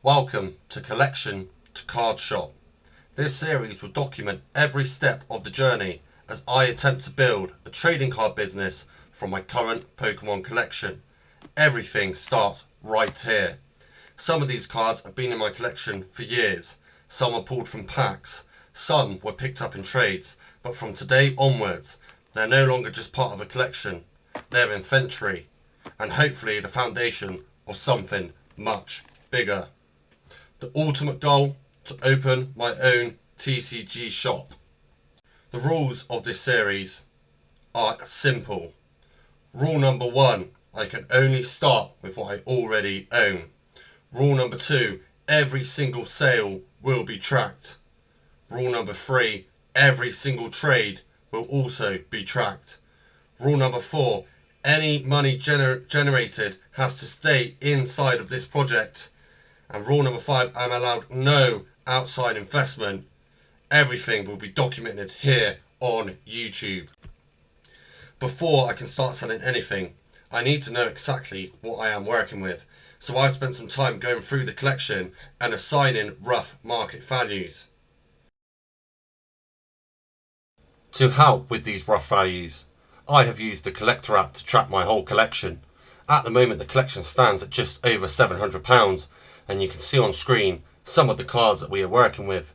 Welcome to Collection to Cardshop. This series will document every step of the journey as I attempt to build a trading card business from my current Pokémon collection. Everything starts right here. Some of these cards have been in my collection for years. Some are pulled from packs. Some were picked up in trades. But from today onwards, they're no longer just part of a collection. They're inventory and hopefully the foundation of something much bigger. The ultimate goal: to open my own TCG shop. The rules of this series are simple. Rule number 1, I can only start with what I already own. Rule number 2, every single sale will be tracked. Rule number 3, every single trade will also be tracked. Rule number 4, any money generated has to stay inside of this project. And rule number 5, I'm allowed no outside investment. Everything will be documented here on YouTube. Before I can start selling anything, I need to know exactly what I am working with. So I've spent some time going through the collection and assigning rough market values. To help with these rough values, I have used the collector app to track my whole collection. At the moment the collection stands at just over £700, and you can see on screen some of the cards that we are working with.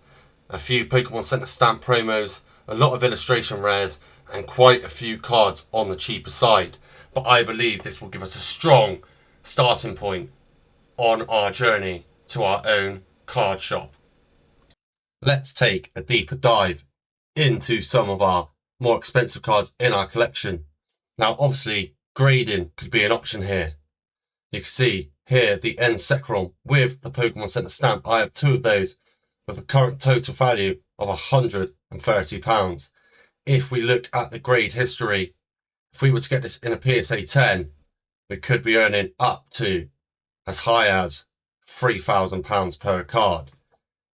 A few Pokémon Center stamp promos, a lot of illustration rares, and quite a few cards on the cheaper side. But I believe this will give us a strong starting point on our journey to our own card shop. Let's take a deeper dive into some of our more expensive cards in our collection. Now obviously grading could be an option here. You can see here the N Sekrom with the Pokemon Center stamp. I have two of those with a current total value of £130. If we look at the grade history, if we were to get this in a PSA 10, we could be earning up to as high as £3,000 per card.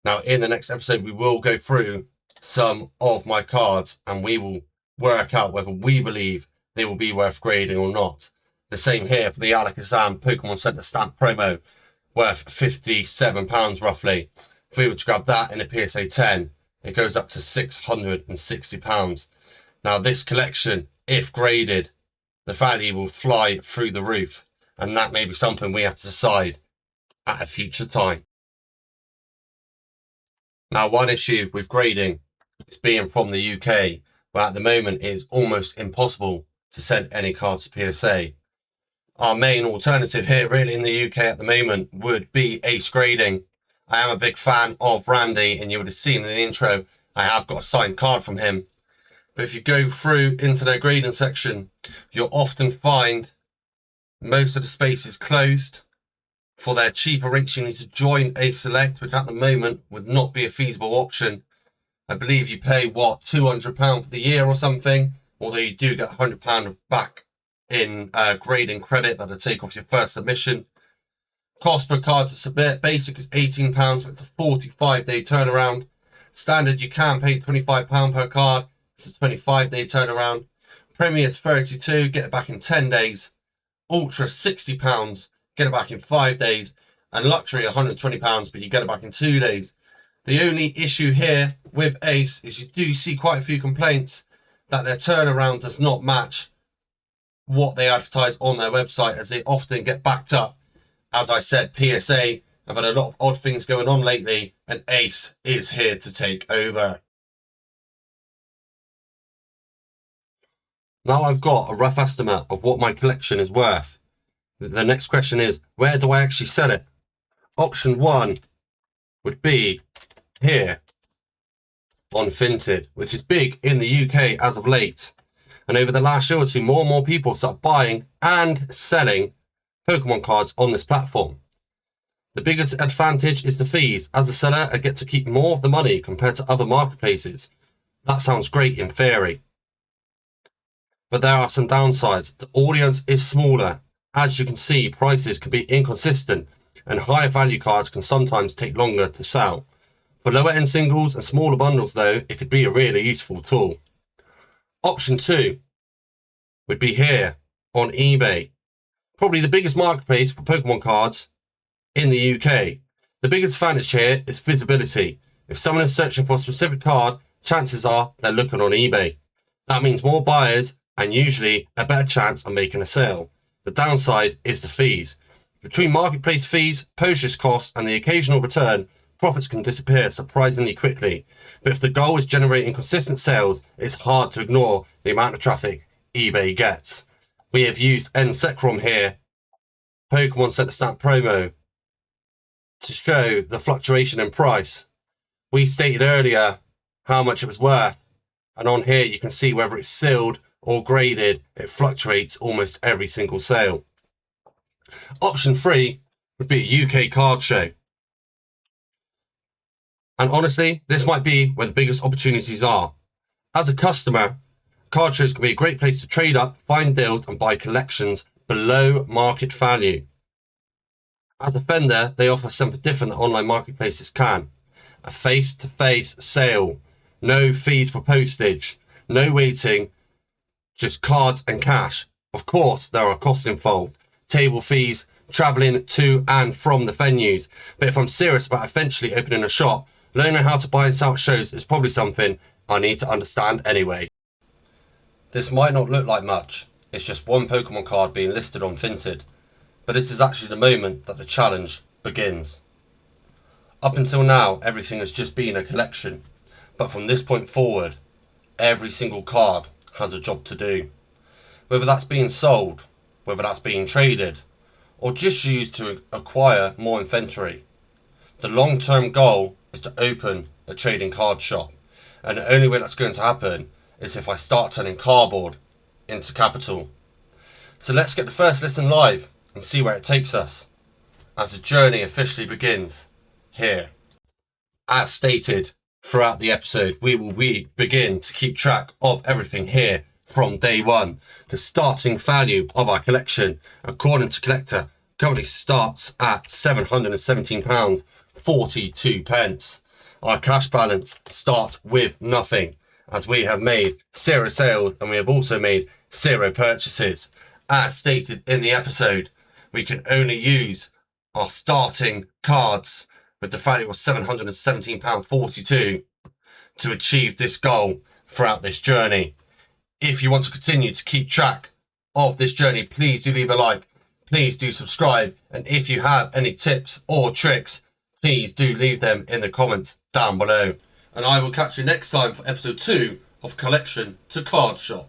Now in the next episode we will go through some of my cards and we will work out whether we believe they will be worth grading or not. The same here for the Alakazam Pokemon Center stamp promo, worth £57 roughly. If we were to grab that in a PSA 10, it goes up to £660. Now this collection, if graded, the value will fly through the roof, and that may be something we have to decide at a future time. Now, one issue with grading is being from the UK, where at the moment it is almost impossible to send any cards to PSA. Our main alternative here really in the UK at the moment would be Ace Grading. I am a big fan of Randy, and you would have seen in the intro I have got a signed card from him. But if you go through into their grading section, you'll often find most of the spaces closed. For their cheaper rates, you need to join a select, which at the moment would not be a feasible option. I believe you pay, £200 for the year or something, although you do get £100 back in grading credit that will take off your first submission. Cost per card to submit, basic is £18, but it's a 45-day turnaround. Standard, you can pay £25 per card, it's a 25-day turnaround. Premier is £32, get it back in 10 days. Ultra, £60, get it back in 5 days, and luxury £120, but you get it back in 2 days. The only issue here with Ace is you do see quite a few complaints that their turnaround does not match what they advertise on their website, as they often get backed up. As I said, PSA have had a lot of odd things going on lately, and Ace is here to take over. Now I've got a rough estimate of what my collection is worth. The next question is, where do I actually sell it? Option 1 would be here on Vinted, which is big in the UK as of late. And over the last year or two, more and more people start buying and selling Pokemon cards on this platform. The biggest advantage is the fees, as the seller I get to keep more of the money compared to other marketplaces. That sounds great in theory, but there are some downsides. The audience is smaller. As you can see, prices can be inconsistent, and higher value cards can sometimes take longer to sell. For lower end singles and smaller bundles though, it could be a really useful tool. Option 2 would be here on eBay, probably the biggest marketplace for Pokemon cards in the UK. The biggest advantage here is visibility. If someone is searching for a specific card, chances are they're looking on eBay. That means more buyers and usually a better chance of making a sale. The downside is the fees. Between marketplace fees, postage costs, and the occasional return, profits can disappear surprisingly quickly. But if the goal is generating consistent sales, it's hard to ignore the amount of traffic eBay gets. We have used NSecROM here, Pokemon Center Stamp promo, to show the fluctuation in price. We stated earlier how much it was worth, and on here you can see whether it's sealed or graded. It fluctuates almost every single sale. Option 3 would be a UK card show. And honestly, this might be where the biggest opportunities are. As a customer, card shows can be a great place to trade up, find deals, and buy collections below market value. As a vendor, they offer something different that online marketplaces can. A face-to-face sale, no fees for postage, no waiting, just cards and cash. Of course, there are costs involved, table fees, travelling to and from the venues. But if I'm serious about eventually opening a shop, learning how to buy and sell at shows is probably something I need to understand anyway. This might not look like much, it's just one Pokemon card being listed on Vinted, but this is actually the moment that the challenge begins. Up until now, everything has just been a collection, but from this point forward, every single card has a job to do. Whether that's being sold, whether that's being traded, or just used to acquire more inventory. The long-term goal is to open a trading card shop, and the only way that's going to happen is if I start turning cardboard into capital. So let's get the first listing live and see where it takes us as the journey officially begins here. As stated throughout the episode, we will begin to keep track of everything here from day one. The starting value of our collection, according to Collector, currently starts at £717.42. Our cash balance starts with nothing, as we have made 0 sales and we have also made 0 purchases. As stated in the episode, we can only use our starting cards with the value of £717.42 to achieve this goal throughout this journey. If you want to continue to keep track of this journey, please do leave a like, please do subscribe, and if you have any tips or tricks, please do leave them in the comments down below. And I will catch you next time for episode 2 of Collection to Cardshop.